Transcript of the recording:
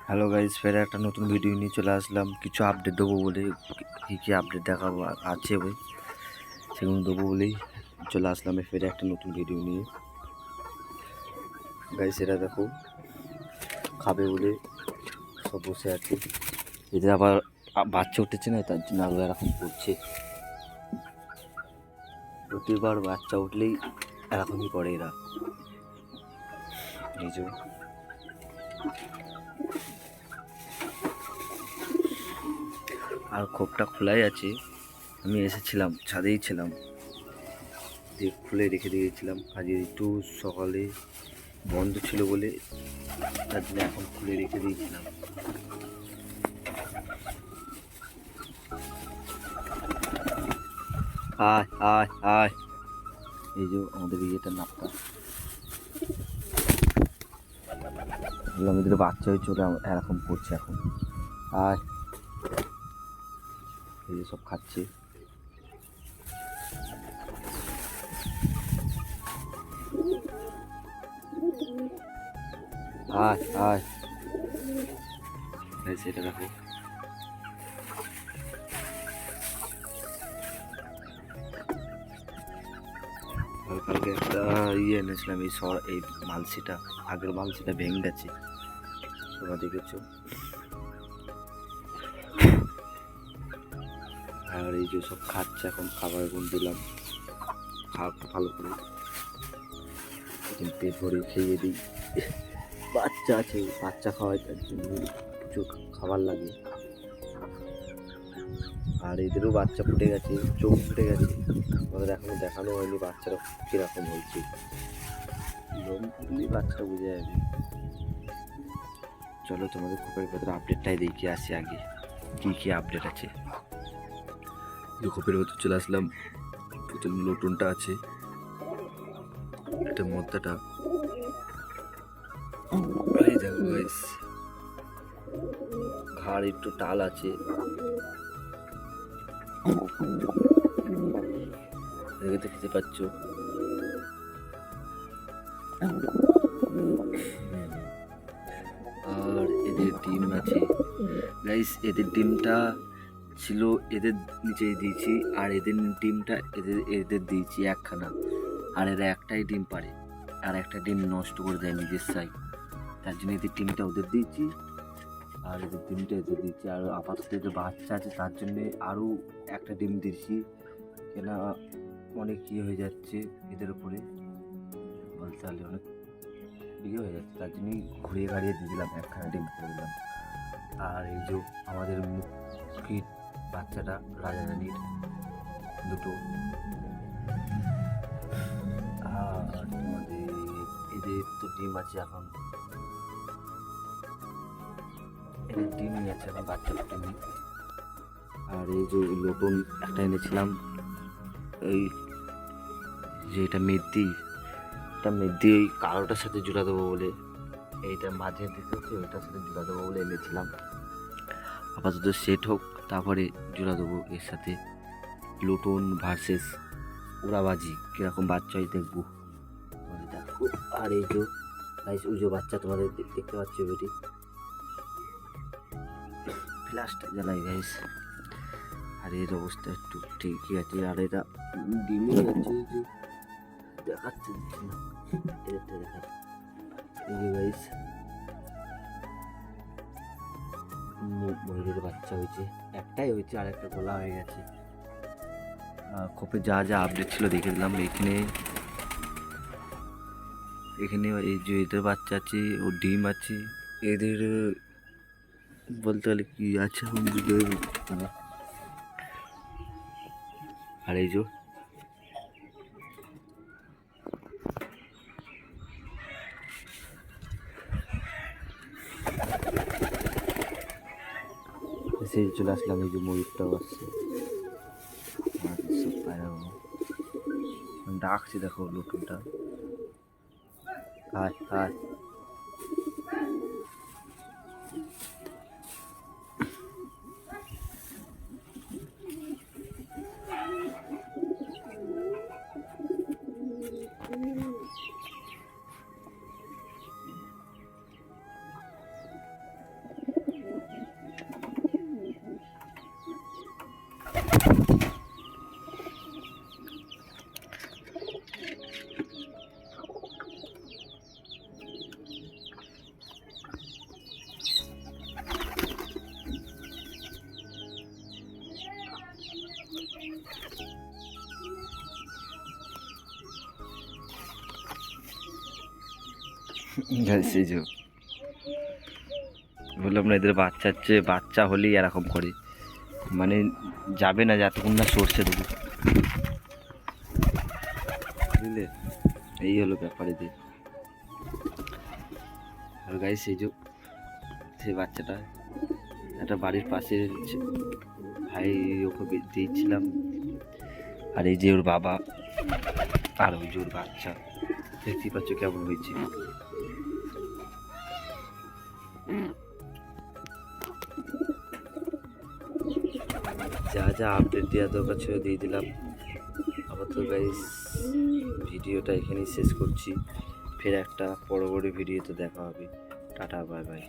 Hello guys, ফের একটা নতুন ভিডিও নিয়ে চলে আসলাম। কিছু আপডেট দেবো বলে, কী আপডেট দেখাবো আছে বই সেগুলো দেবো বলেই চলে আসলাম ফের একটা নতুন ভিডিও নিয়ে। গাইস এরা দেখো খাবে বলে সব বসে আছে। এদের আবার বাচ্চা উঠেছে না, তার জন্য আরও এরকম করছে। প্রতিবার বাচ্চা উঠলেই এরকমই করে এরা। নিজ আর খোপটা খোলাই আছে। আমি এসেছিলাম, ছাদেই ছিলাম, দিয়ে খুলে রেখে দিয়েছিলাম। আজ একটু সকালে বন্ধ ছিল বলে তার জন্য এখন খুলে রেখে দিয়েছিলাম। আয় আয় আয়, এই যে আমাদের ইয়েটার নাপটা আমাদের বাচ্চা হয়ে চলে এরকম করছে এখন। আয়, এই যে সব খাচ্ছে। আয় আয়, সেটা দেখো। কালকে একটা এনেছিলাম, এই মালসিটা, আগের মালসিটা ভেঙে গেছে, তোমরা দেখেছো। আর এই যে সব খাচ্ছে এখন, খাবার এখন দিলাম, ভালো করে পেট ভরে খেয়ে দিই। বাচ্চা আছে, বাচ্চা খাওয়াই, তার জন্য কিছু খাবার লাগে। আর এদেরও বাচ্চা ফুটে গেছে, চোখ ফুটে গেছে, আমাদের এখনো দেখানো হয়নি বাচ্চারা কিরকম হয়েছে। বাচ্চাটা বুঝে যাবে। চলো তোমাদের খোপের ভেতরে আপডেটটাই দেখি আসি আগে, কি আপডেট আছে। খোপের ভেতর চলে আসলাম। প্রথম লটনটা আছে, এটা মদ্দাটা, দেখো গাইস, ঘাড় একটু টাল আছে, দেখতে পাচ্ছ। আর এদের ডিম আছে গাইস, এদের ডিমটা ছিল এদের নিচে দিয়েছি, আর এদের ডিমটা এদের দিয়েছি একখানা। আর এরা একটাই ডিম পারে, আর একটা ডিম নষ্ট করে দেয় নিজের সাই, তার জন্য এদের ডিমটা ওদের দিয়েছি, আর এদের ডিমটা এদের দিয়েছি। আর আপাতত এদের বাচ্চা আছে, তার জন্যে আরও একটা ডিম দিয়েছি, কেন অনেক ইয়ে হয়ে যাচ্ছে এদের উপরে, বলতে হলে অনেক ইয়ে হয়ে যাচ্ছে, তার জন্যই ঘুরিয়ে গাড়িয়ে দিয়ে দিলাম, একখানা ডিম করে দিলাম। আর এই যে আমাদের মুখির বাচ্চাটা, রাজারানীর দুটো। আর তোমাদের এদের তো ডিম আছে এখন, এদের ডিমই আছে এখন, বাচ্চা ফুটেনি। আর এই যে নতুন একটা এনেছিলাম, এই যে এটা মেদি, এটা মেদি ওই কালোটার সাথে জুড়া দেবো বলে, এইটা মাঝে দেখেছি ওইটার সাথে জুড়া দেবো বলে এনেছিলাম। আপাতত সেট হোক, তারপরে জোড়া দেবো এর সাথে। লুটন ভার্সেস উড়াবাজি কিরকম বাচ্চা হয় দেখবো। দেখো, আর এই যে গাইস, ওই যে বাচ্চা তোমাদের দেখতে পাচ্ছ, বেটি ফ্ল্যাশটা জ্বালাই গাইস। আর এর অবস্থা একটু ঠিকই আছে, আর এটা ডিমই আছে, যে দেখাচ্ছে না, এদেরটা দেখা, এই যে গাইস ময়ূরের বাচ্চা হয়েছে, একটাই হয়েছে, আর একটা গোলা হয়ে গেছে। খোপে যা যা আপডেট ছিল দেখে দিলাম। এখানে এই যে এদের বাচ্চা আছে, ও ডিম আছে, এদের বলতে গেলে কি আছে এখন বুঝতে পারছি। আর এই যে সেই চলে আসলাম, এই যে ময়ূরটাও আসছে, ডাকছি দেখো লুটুনটা। হায় হায়, গাইস এই যে বললাম না, এদের বাচ্চা হলেই এরকম করে, মানে যাবে না যতক্ষণ না সরষে দেবো, বুঝলে? এই হলো ব্যাপার এদের। আর গাইস এই যে সেই বাচ্চাটা একটা বাড়ির পাশে ভাই, ওকে দিয়েছিলাম। আর এই যে ওর বাবা, আর ওই যে ওর বাচ্চা, দেখতেই পাচ্ছ কেমন হয়েছে। যা যা আপডেট দেওয়া দরকার ছিল দিয়ে দিলাম। আবার তো গাইস ভিডিওটা এখানেই শেষ করছি, ফের একটা পরবর্তী ভিডিওতে দেখা হবে। Tata, bye bye.